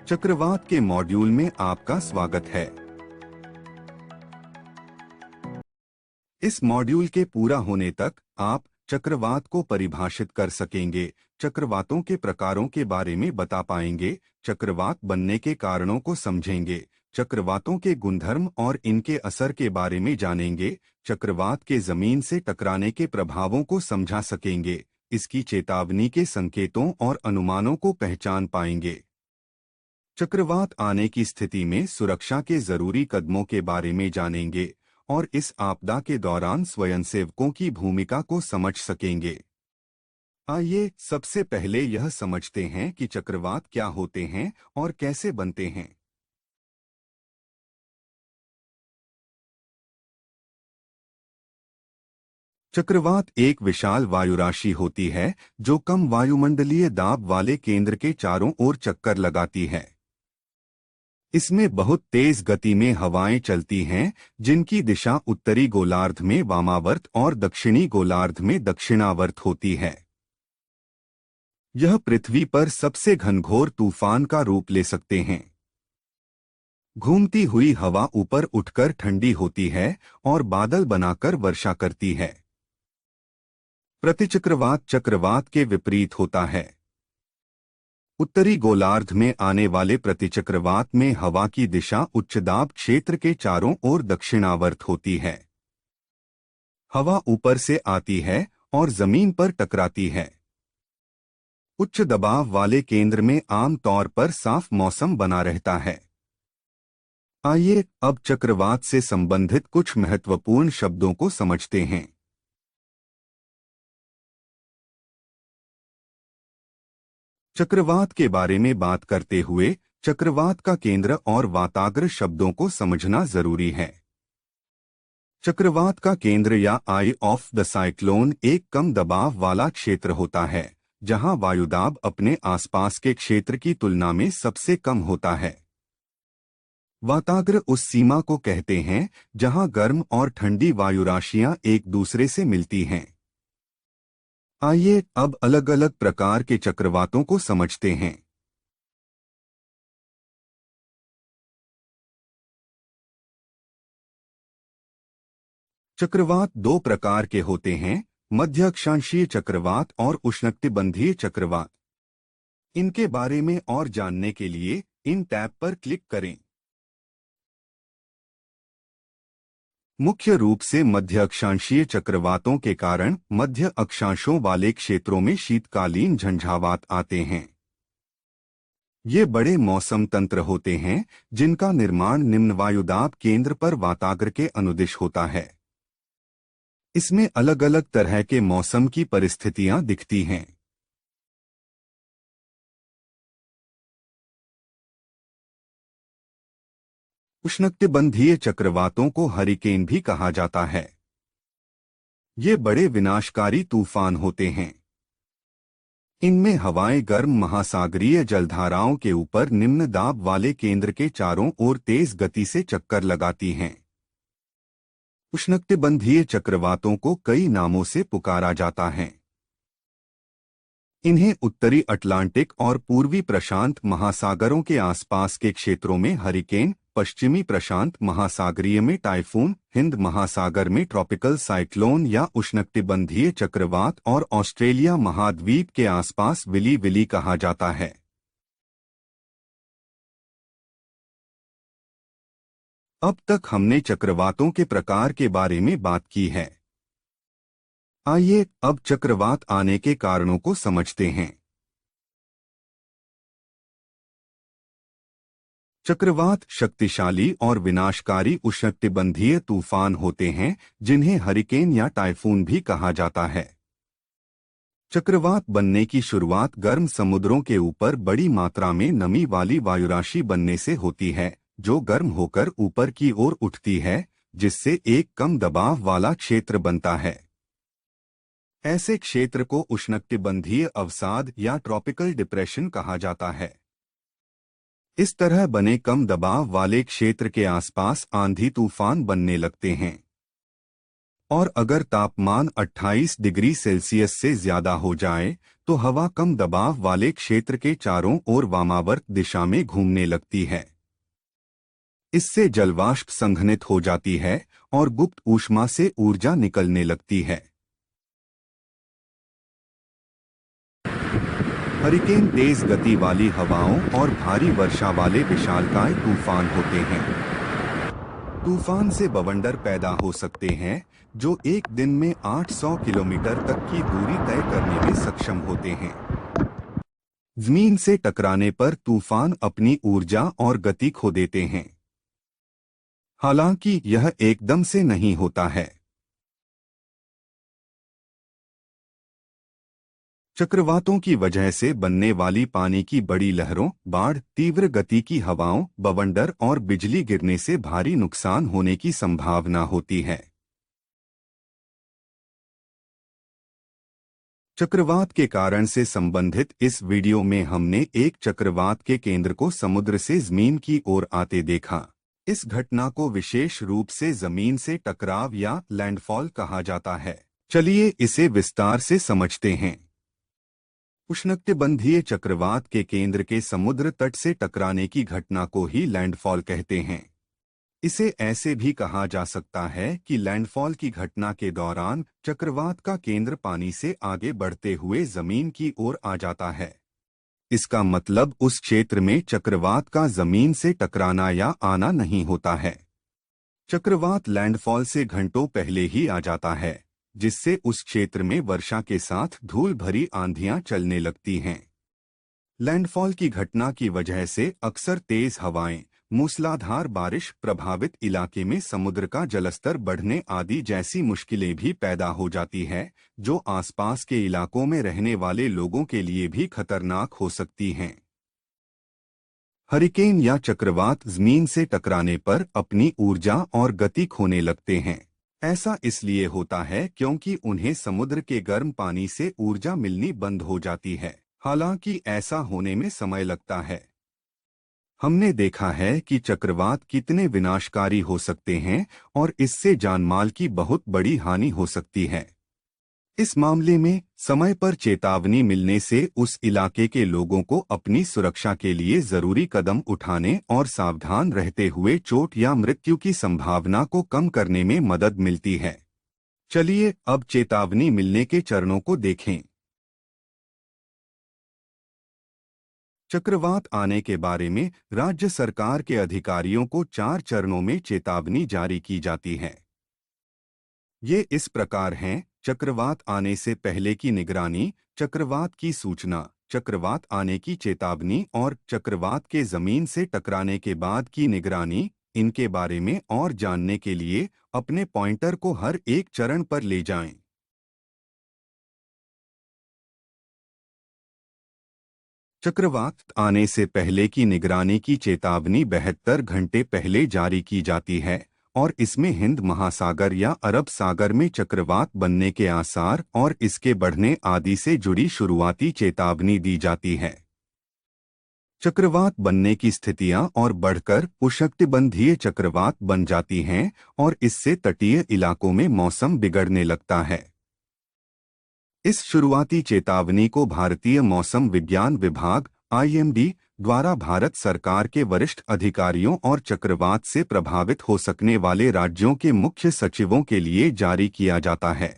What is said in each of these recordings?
चक्रवात के मॉड्यूल में आपका स्वागत है। इस मॉड्यूल के पूरा होने तक आप चक्रवात को परिभाषित कर सकेंगे, चक्रवातों के प्रकारों के बारे में बता पाएंगे, चक्रवात बनने के कारणों को समझेंगे, चक्रवातों के गुणधर्म और इनके असर के बारे में जानेंगे, चक्रवात के जमीन से टकराने के प्रभावों को समझा सकेंगे, इसकी चेतावनी के संकेतों और अनुमानों को पहचान पाएंगे। चक्रवात आने की स्थिति में सुरक्षा के जरूरी कदमों के बारे में जानेंगे और इस आपदा के दौरान स्वयंसेवकों की भूमिका को समझ सकेंगे। आइए सबसे पहले यह समझते हैं कि चक्रवात क्या होते हैं और कैसे बनते हैं। चक्रवात एक विशाल वायुराशि होती है जो कम वायुमंडलीय दाब वाले केंद्र के चारों ओर चक्कर लगाती है। इसमें बहुत तेज गति में हवाएं चलती हैं, जिनकी दिशा उत्तरी गोलार्ध में वामावर्त और दक्षिणी गोलार्ध में दक्षिणावर्त होती है। यह पृथ्वी पर सबसे घनघोर तूफान का रूप ले सकते हैं। घूमती हुई हवा ऊपर उठकर ठंडी होती है और बादल बनाकर वर्षा करती है। प्रतिचक्रवात चक्रवात के विपरीत होता है। उत्तरी गोलार्ध में आने वाले प्रतिचक्रवात में हवा की दिशा उच्च दाब क्षेत्र के चारों ओर दक्षिणावर्त होती है। हवा ऊपर से आती है और जमीन पर टकराती है। उच्च दबाव वाले केंद्र में आम तौर पर साफ मौसम बना रहता है। आइए अब चक्रवात से संबंधित कुछ महत्वपूर्ण शब्दों को समझते हैं। चक्रवात के बारे में बात करते हुए चक्रवात का केंद्र और वाताग्र शब्दों को समझना जरूरी है। चक्रवात का केंद्र या आई ऑफ द साइक्लोन एक कम दबाव वाला क्षेत्र होता है, जहां वायुदाब अपने आसपास के क्षेत्र की तुलना में सबसे कम होता है। वाताग्र उस सीमा को कहते हैं जहां गर्म और ठंडी वायुराशियां एक दूसरे से मिलती हैं। आइए अब अलग अलग प्रकार के चक्रवातों को समझते हैं। चक्रवात दो प्रकार के होते हैं, मध्य अक्षांशीय चक्रवात और उष्णकटिबंधीय चक्रवात। इनके बारे में और जानने के लिए इन टैब पर क्लिक करें। मुख्य रूप से मध्य अक्षांशीय चक्रवातों के कारण मध्य अक्षांशों वाले क्षेत्रों में शीतकालीन झंझावात आते हैं। ये बड़े मौसम तंत्र होते हैं जिनका निर्माण निम्न वायुदाब केंद्र पर वाताग्र के अनुदिश होता है। इसमें अलग अलग तरह के मौसम की परिस्थितियां दिखती हैं। उष्णकटिबंधीय चक्रवातों को हरिकेन भी कहा जाता है। ये बड़े विनाशकारी तूफान होते हैं। इनमें हवाएं गर्म महासागरीय जलधाराओं के ऊपर निम्न दाब वाले केंद्र के चारों ओर तेज गति से चक्कर लगाती हैं। उष्णकटिबंधीय चक्रवातों को कई नामों से पुकारा जाता है। इन्हें उत्तरी अटलांटिक और पूर्वी प्रशांत महासागरों के आसपास के क्षेत्रों में हरिकेन, पश्चिमी प्रशांत महासागरीय में टाइफून, हिंद महासागर में ट्रॉपिकल साइक्लोन या उष्णकटिबंधीय चक्रवात और ऑस्ट्रेलिया महाद्वीप के आसपास विली विली कहा जाता है। अब तक हमने चक्रवातों के प्रकार के बारे में बात की है। आइए अब चक्रवात आने के कारणों को समझते हैं। चक्रवात शक्तिशाली और विनाशकारी उष्णकटिबंधीय तूफान होते हैं जिन्हें हरिकेन या टाइफून भी कहा जाता है। चक्रवात बनने की शुरुआत गर्म समुद्रों के ऊपर बड़ी मात्रा में नमी वाली वायुराशि बनने से होती है, जो गर्म होकर ऊपर की ओर उठती है, जिससे एक कम दबाव वाला क्षेत्र बनता है। ऐसे क्षेत्र को उष्णकटिबंधीय अवसाद या ट्रॉपिकल डिप्रेशन कहा जाता है। इस तरह बने कम दबाव वाले क्षेत्र के आसपास आंधी तूफान बनने लगते हैं। और अगर तापमान 28 डिग्री सेल्सियस से ज्यादा हो जाए तो हवा कम दबाव वाले क्षेत्र के चारों ओर वामावर्त दिशा में घूमने लगती है। इससे जलवाष्प संघनित हो जाती है और गुप्त ऊष्मा से ऊर्जा निकलने लगती है। हरिकेन तेज गति वाली हवाओं और भारी वर्षा वाले विशालकाय तूफान होते हैं। तूफान से बवंडर पैदा हो सकते हैं जो एक दिन में 800 किलोमीटर तक की दूरी तय करने में सक्षम होते हैं। जमीन से टकराने पर तूफान अपनी ऊर्जा और गति खो देते हैं। हालांकि यह एकदम से नहीं होता है। चक्रवातों की वजह से बनने वाली पानी की बड़ी लहरों, बाढ़, तीव्र गति की हवाओं, बवंडर और बिजली गिरने से भारी नुकसान होने की संभावना होती है। चक्रवात के कारण से संबंधित इस वीडियो में हमने एक चक्रवात के केंद्र को समुद्र से जमीन की ओर आते देखा। इस घटना को विशेष रूप से जमीन से टकराव या लैंडफॉल कहा जाता है। चलिए इसे विस्तार से समझते हैं। उष्णकटिबंधीय चक्रवात के केंद्र के समुद्र तट से टकराने की घटना को ही लैंडफॉल कहते हैं। इसे ऐसे भी कहा जा सकता है कि लैंडफॉल की घटना के दौरान चक्रवात का केंद्र पानी से आगे बढ़ते हुए जमीन की ओर आ जाता है। इसका मतलब उस क्षेत्र में चक्रवात का जमीन से टकराना या आना नहीं होता है। चक्रवात लैंडफॉल से घंटों पहले ही आ जाता है, जिससे उस क्षेत्र में वर्षा के साथ धूल भरी आंधियां चलने लगती हैं। लैंडफॉल की घटना की वजह से अक्सर तेज हवाएं, मूसलाधार बारिश, प्रभावित इलाके में समुद्र का जलस्तर बढ़ने आदि जैसी मुश्किलें भी पैदा हो जाती है, जो आसपास के इलाकों में रहने वाले लोगों के लिए भी खतरनाक हो सकती हैं। हरिकेन या चक्रवात जमीन से टकराने पर अपनी ऊर्जा और गति खोने लगते हैं। ऐसा इसलिए होता है क्योंकि उन्हें समुद्र के गर्म पानी से ऊर्जा मिलनी बंद हो जाती है। हालांकि ऐसा होने में समय लगता है। हमने देखा है कि चक्रवात कितने विनाशकारी हो सकते हैं और इससे जानमाल की बहुत बड़ी हानि हो सकती है। इस मामले में समय पर चेतावनी मिलने से उस इलाके के लोगों को अपनी सुरक्षा के लिए जरूरी कदम उठाने और सावधान रहते हुए चोट या मृत्यु की संभावना को कम करने में मदद मिलती है। चलिए अब चेतावनी मिलने के चरणों को देखें। चक्रवात आने के बारे में राज्य सरकार के अधिकारियों को 4 चरणों में चेतावनी जारी की जाती है। ये इस प्रकार हैं: चक्रवात आने से पहले की निगरानी, चक्रवात की सूचना, चक्रवात आने की चेतावनी और चक्रवात के जमीन से टकराने के बाद की निगरानी। इनके बारे में और जानने के लिए अपने पॉइंटर को हर एक चरण पर ले जाएं। चक्रवात आने से पहले की निगरानी की चेतावनी 72 घंटे पहले जारी की जाती है और इसमें हिंद महासागर या अरब सागर में चक्रवात बनने के आसार और इसके बढ़ने आदि से जुड़ी शुरुआती चेतावनी दी जाती है। चक्रवात बनने की स्थितियां और बढ़कर उष्णकटिबंधीय चक्रवात बन जाती हैं और इससे तटीय इलाकों में मौसम बिगड़ने लगता है। इस शुरुआती चेतावनी को भारतीय मौसम विज्ञान विभाग (IMD) द्वारा भारत सरकार के वरिष्ठ अधिकारियों और चक्रवात से प्रभावित हो सकने वाले राज्यों के मुख्य सचिवों के लिए जारी किया जाता है।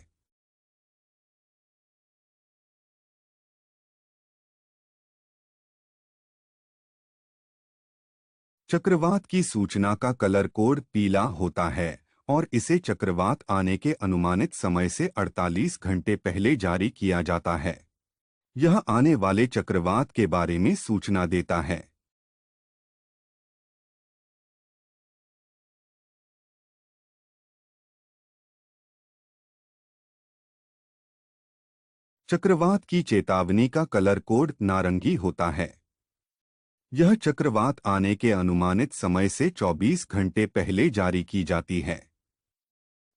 चक्रवात की सूचना का कलर कोड पीला होता है और इसे चक्रवात आने के अनुमानित समय से 48 घंटे पहले जारी किया जाता है। यह आने वाले चक्रवात के बारे में सूचना देता है। चक्रवात की चेतावनी का कलर कोड नारंगी होता है। यह चक्रवात आने के अनुमानित समय से 24 घंटे पहले जारी की जाती है।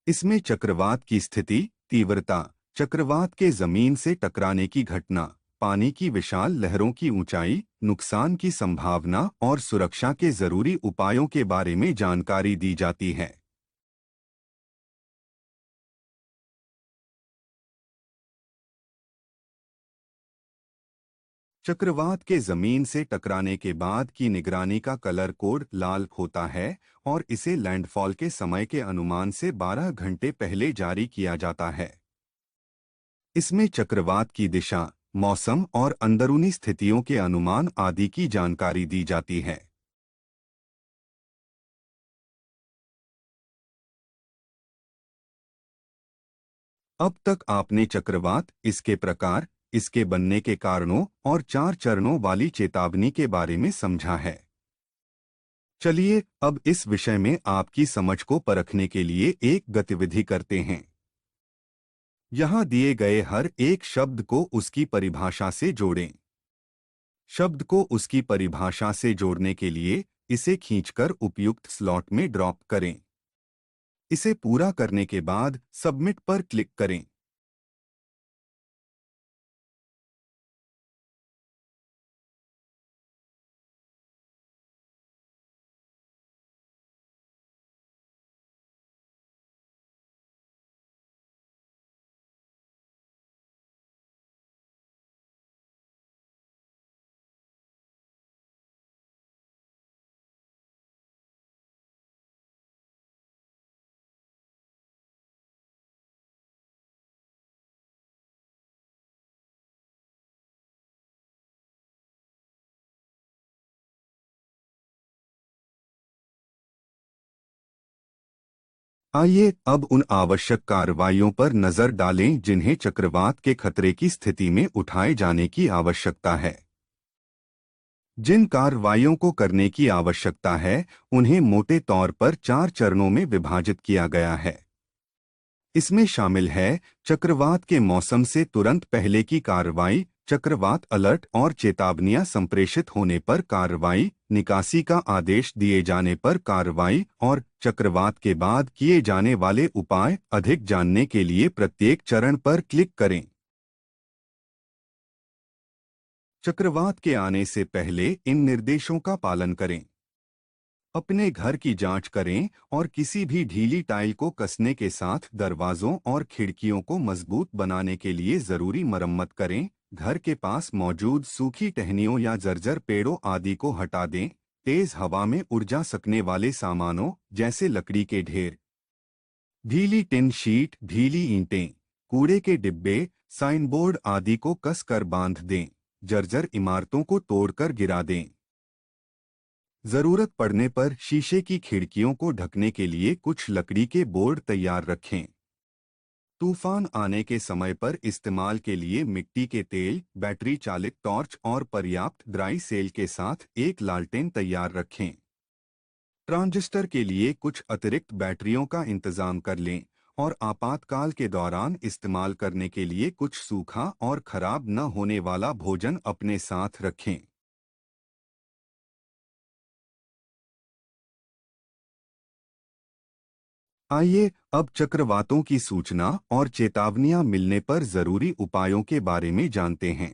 इसमें चक्रवात की स्थिति, तीव्रता, चक्रवात के जमीन से टकराने की घटना, पानी की विशाल लहरों की ऊंचाई, नुकसान की संभावना और सुरक्षा के जरूरी उपायों के बारे में जानकारी दी जाती है। चक्रवात के जमीन से टकराने के बाद की निगरानी का कलर कोड लाल होता है और इसे लैंडफॉल के समय के अनुमान से 12 घंटे पहले जारी किया जाता है। इसमें चक्रवात की दिशा, मौसम और अंदरूनी स्थितियों के अनुमान आदि की जानकारी दी जाती है। अब तक आपने चक्रवात, इसके प्रकार, इसके बनने के कारणों और 4 चरणों वाली चेतावनी के बारे में समझा है। चलिए अब इस विषय में आपकी समझ को परखने के लिए एक गतिविधि करते हैं। यहाँ दिए गए हर एक शब्द को उसकी परिभाषा से जोड़ें। शब्द को उसकी परिभाषा से जोड़ने के लिए इसे खींचकर उपयुक्त स्लॉट में ड्रॉप करें। इसे पूरा करने के बाद सबमिट पर क्लिक करें। आइए अब उन आवश्यक कार्रवाइयों पर नजर डालें जिन्हें चक्रवात के खतरे की स्थिति में उठाए जाने की आवश्यकता है। जिन कार्रवाइयों को करने की आवश्यकता है, उन्हें मोटे तौर पर 4 चरणों में विभाजित किया गया है। इसमें शामिल है चक्रवात के मौसम से तुरंत पहले की कार्रवाई, चक्रवात अलर्ट और चेतावनियां संप्रेषित होने पर कार्रवाई, निकासी का आदेश दिए जाने पर कार्रवाई और चक्रवात के बाद किए जाने वाले उपाय। अधिक जानने के लिए प्रत्येक चरण पर क्लिक करें। चक्रवात के आने से पहले इन निर्देशों का पालन करें। अपने घर की जांच करें और किसी भी ढीली टाइल को कसने के साथ दरवाजों और खिड़कियों को मजबूत बनाने के लिए जरूरी मरम्मत करें। घर के पास मौजूद सूखी टहनियों या जर्जर पेड़ों आदि को हटा दें। तेज हवा में उड़ जा सकने वाले सामानों जैसे लकड़ी के ढेर, ढीली टिन शीट, ढीली ईंटें, कूड़े के डिब्बे, साइन बोर्ड आदि को कसकर बांध दें। जर्जर इमारतों को तोड़कर गिरा दें। जरूरत पड़ने पर शीशे की खिड़कियों को ढकने के लिए कुछ लकड़ी के बोर्ड तैयार रखें। तूफान आने के समय पर इस्तेमाल के लिए मिट्टी के तेल, बैटरी चालित टॉर्च और पर्याप्त ड्राई सेल के साथ एक लालटेन तैयार रखें। ट्रांजिस्टर के लिए कुछ अतिरिक्त बैटरियों का इंतजाम कर लें और आपातकाल के दौरान इस्तेमाल करने के लिए कुछ सूखा और खराब न होने वाला भोजन अपने साथ रखें। आइए अब चक्रवातों की सूचना और चेतावनियां मिलने पर जरूरी उपायों के बारे में जानते हैं।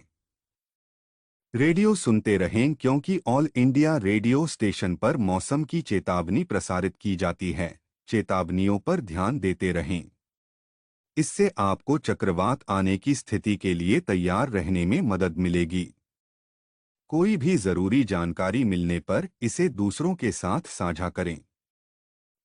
रेडियो सुनते रहें क्योंकि ऑल इंडिया रेडियो स्टेशन पर मौसम की चेतावनी प्रसारित की जाती है। चेतावनियों पर ध्यान देते रहें। इससे आपको चक्रवात आने की स्थिति के लिए तैयार रहने में मदद मिलेगी। कोई भी जरूरी जानकारी मिलने पर इसे दूसरों के साथ साझा करें।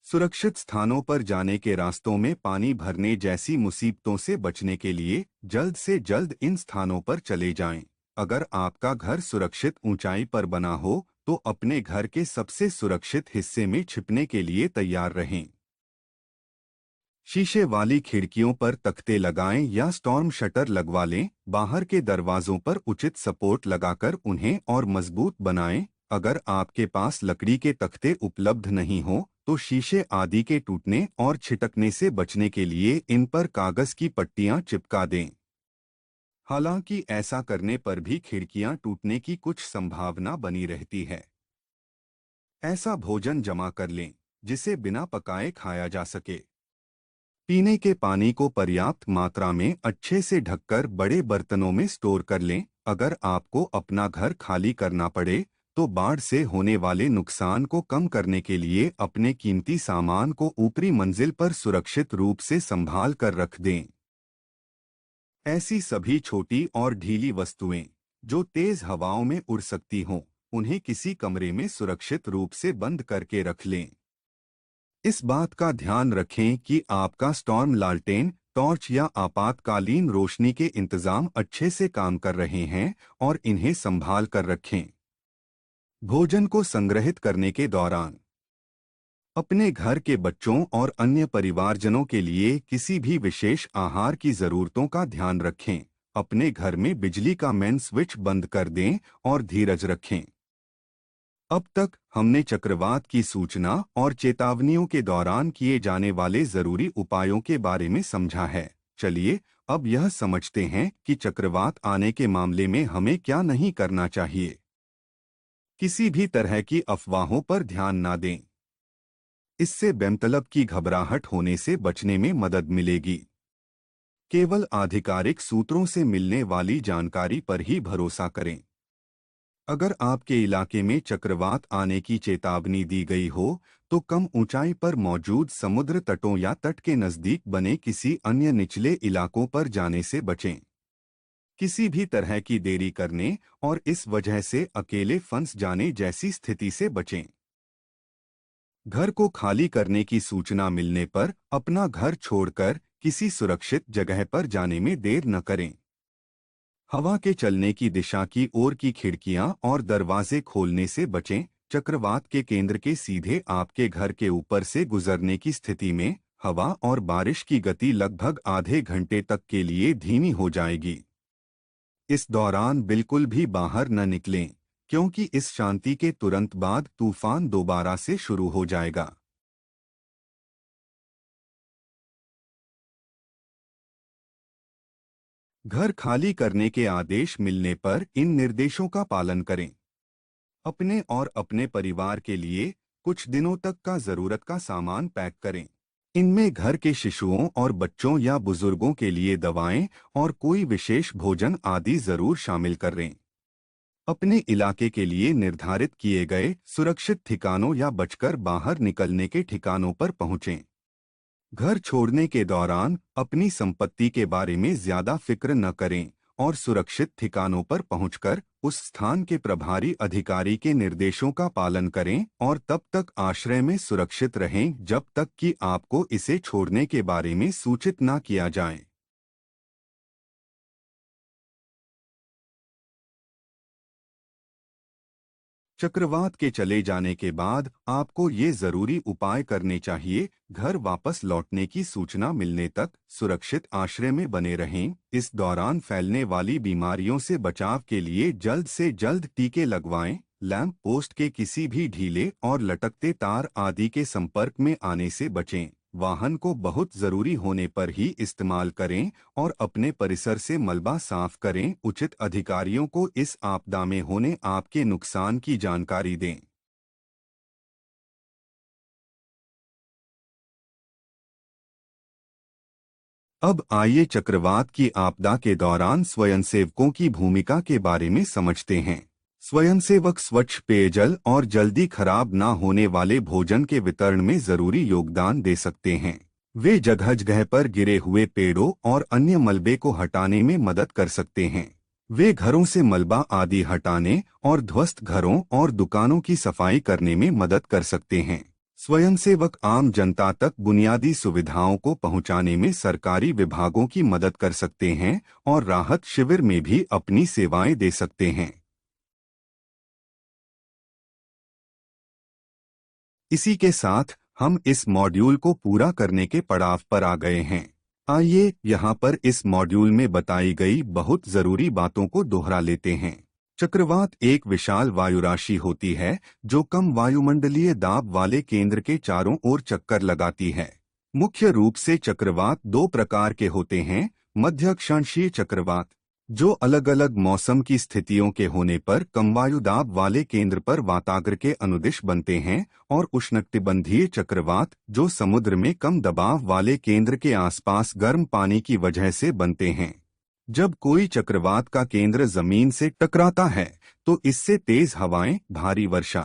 सुरक्षित स्थानों पर जाने के रास्तों में पानी भरने जैसी मुसीबतों से बचने के लिए जल्द से जल्द इन स्थानों पर चले जाएं। अगर आपका घर सुरक्षित ऊंचाई पर बना हो तो अपने घर के सबसे सुरक्षित हिस्से में छिपने के लिए तैयार रहें। शीशे वाली खिड़कियों पर तख्ते लगाएं या स्टॉर्म शटर लगवा लें। बाहर के दरवाजों पर उचित सपोर्ट लगाकर उन्हें और मजबूत बनाएं। अगर आपके पास लकड़ी के तख्ते उपलब्ध नहीं हो तो शीशे आदि के टूटने और छिटकने से बचने के लिए इन पर कागज की पट्टियां चिपका दें। हालांकि ऐसा करने पर भी खिड़कियां टूटने की कुछ संभावना बनी रहती है। ऐसा भोजन जमा कर लें जिसे बिना पकाए खाया जा सके। पीने के पानी को पर्याप्त मात्रा में अच्छे से ढककर बड़े बर्तनों में स्टोर कर लें। अगर आपको अपना घर खाली करना पड़े तो बाढ़ से होने वाले नुकसान को कम करने के लिए अपने कीमती सामान को ऊपरी मंजिल पर सुरक्षित रूप से संभाल कर रख दें। ऐसी सभी छोटी और ढीली वस्तुएं जो तेज हवाओं में उड़ सकती हों, उन्हें किसी कमरे में सुरक्षित रूप से बंद करके रख लें। इस बात का ध्यान रखें कि आपका स्टॉर्म लालटेन, टॉर्च या आपातकालीन रोशनी के इंतजाम अच्छे से काम कर रहे हैं और इन्हें संभाल कर रखें। भोजन को संग्रहित करने के दौरान अपने घर के बच्चों और अन्य परिवारजनों के लिए किसी भी विशेष आहार की जरूरतों का ध्यान रखें। अपने घर में बिजली का मेन स्विच बंद कर दें और धीरज रखें। अब तक हमने चक्रवात की सूचना और चेतावनियों के दौरान किए जाने वाले जरूरी उपायों के बारे में समझा है। चलिए अब यह समझते हैं कि चक्रवात आने के मामले में हमें क्या नहीं करना चाहिए। किसी भी तरह की अफवाहों पर ध्यान न दें। इससे बेमतलब की घबराहट होने से बचने में मदद मिलेगी। केवल आधिकारिक सूत्रों से मिलने वाली जानकारी पर ही भरोसा करें। अगर आपके इलाके में चक्रवात आने की चेतावनी दी गई हो, तो कम ऊंचाई पर मौजूद समुद्र तटों या तट के नजदीक बने किसी अन्य निचले इलाकों पर जाने से बचें। किसी भी तरह की देरी करने और इस वजह से अकेले फंस जाने जैसी स्थिति से बचें। घर को खाली करने की सूचना मिलने पर अपना घर छोड़कर किसी सुरक्षित जगह पर जाने में देर न करें। हवा के चलने की दिशा की ओर की खिड़कियां और दरवाजे खोलने से बचें। चक्रवात के केंद्र के सीधे आपके घर के ऊपर से गुजरने की स्थिति में हवा और बारिश की गति लगभग आधे घंटे तक के लिए धीमी हो जाएगी। इस दौरान बिल्कुल भी बाहर न निकलें, क्योंकि इस शांति के तुरंत बाद तूफान दोबारा से शुरू हो जाएगा। घर खाली करने के आदेश मिलने पर इन निर्देशों का पालन करें। अपने और अपने परिवार के लिए कुछ दिनों तक का जरूरत का सामान पैक करें। इनमें घर के शिशुओं और बच्चों या बुजुर्गों के लिए दवाएं और कोई विशेष भोजन आदि जरूर शामिल करें। अपने इलाके के लिए निर्धारित किए गए सुरक्षित ठिकानों या बचकर बाहर निकलने के ठिकानों पर पहुंचें। घर छोड़ने के दौरान अपनी संपत्ति के बारे में ज्यादा फिक्र न करें और सुरक्षित ठिकानों पर पहुंचकर उस स्थान के प्रभारी अधिकारी के निर्देशों का पालन करें और तब तक आश्रय में सुरक्षित रहें जब तक कि आपको इसे छोड़ने के बारे में सूचित न किया जाए। चक्रवात के चले जाने के बाद आपको ये जरूरी उपाय करने चाहिए। घर वापस लौटने की सूचना मिलने तक सुरक्षित आश्रय में बने रहें। इस दौरान फैलने वाली बीमारियों से बचाव के लिए जल्द से जल्द टीके लगवाएं। लैंप पोस्ट के किसी भी ढीले और लटकते तार आदि के संपर्क में आने से बचें। वाहन को बहुत जरूरी होने पर ही इस्तेमाल करें और अपने परिसर से मलबा साफ करें। उचित अधिकारियों को इस आपदा में होने आपके नुकसान की जानकारी दें। अब आइए चक्रवात की आपदा के दौरान स्वयंसेवकों की भूमिका के बारे में समझते हैं। स्वयंसेवक स्वच्छ पेयजल और जल्दी खराब ना होने वाले भोजन के वितरण में जरूरी योगदान दे सकते हैं। वे जगह जगह पर गिरे हुए पेड़ों और अन्य मलबे को हटाने में मदद कर सकते हैं। वे घरों से मलबा आदि हटाने और ध्वस्त घरों और दुकानों की सफाई करने में मदद कर सकते हैं। स्वयंसेवक आम जनता तक बुनियादी सुविधाओं को पहुंचाने में सरकारी विभागों की मदद कर सकते हैं और राहत शिविर में भी अपनी सेवाएं दे सकते हैं। इसी के साथ हम इस मॉड्यूल को पूरा करने के पड़ाव पर आ गए हैं। आइए यहाँ पर इस मॉड्यूल में बताई गई बहुत जरूरी बातों को दोहरा लेते हैं। चक्रवात एक विशाल वायुराशि होती है जो कम वायुमंडलीय दाब वाले केंद्र के चारों ओर चक्कर लगाती है। मुख्य रूप से चक्रवात दो प्रकार के होते हैं। मध्य अक्षांशीय चक्रवात, जो अलग अलग मौसम की स्थितियों के होने पर कम वायु दाब वाले केंद्र पर वाताग्र के अनुदिश बनते हैं, और उष्णकटिबंधीय चक्रवात, जो समुद्र में कम दबाव वाले केंद्र के आसपास गर्म पानी की वजह से बनते हैं। जब कोई चक्रवात का केंद्र जमीन से टकराता है तो इससे तेज हवाएं, भारी वर्षा,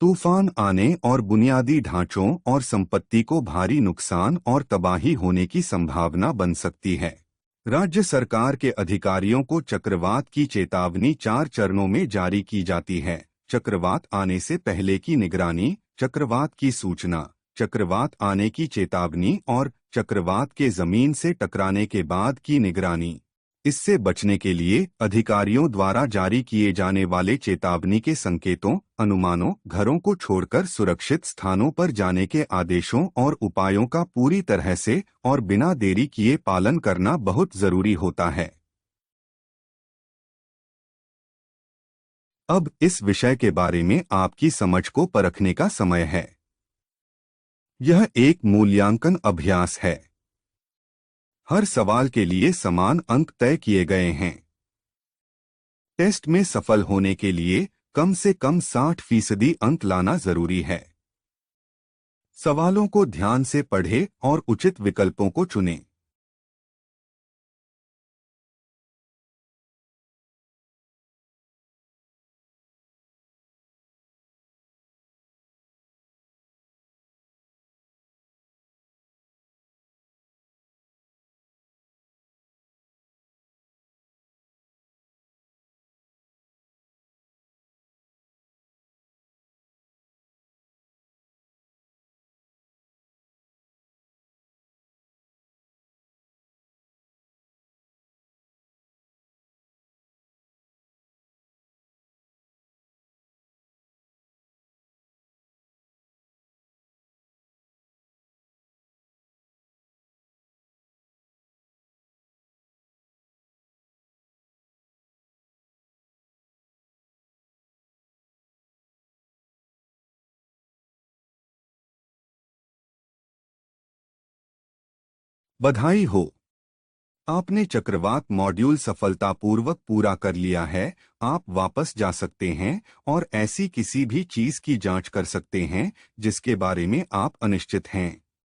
तूफान आने और बुनियादी ढांचों और संपत्ति को भारी नुकसान और तबाही होने की संभावना बन सकती है। राज्य सरकार के अधिकारियों को चक्रवात की चेतावनी 4 चरणों में जारी की जाती है। चक्रवात आने से पहले की निगरानी, चक्रवात की सूचना, चक्रवात आने की चेतावनी और चक्रवात के जमीन से टकराने के बाद की निगरानी। इससे बचने के लिए अधिकारियों द्वारा जारी किए जाने वाले चेतावनी के संकेतों, अनुमानों, घरों को छोड़कर सुरक्षित स्थानों पर जाने के आदेशों और उपायों का पूरी तरह से और बिना देरी किए पालन करना बहुत जरूरी होता है। अब इस विषय के बारे में आपकी समझ को परखने का समय है। यह एक मूल्यांकन अभ्यास है। हर सवाल के लिए समान अंक तय किए गए हैं। टेस्ट में सफल होने के लिए कम से कम 60% अंक लाना जरूरी है। सवालों को ध्यान से पढ़ें और उचित विकल्पों को चुनें। बधाई हो, आपने चक्रवात मॉड्यूल सफलतापूर्वक पूरा कर लिया है। आप वापस जा सकते हैं और ऐसी किसी भी चीज की जांच कर सकते हैं जिसके बारे में आप अनिश्चित हैं।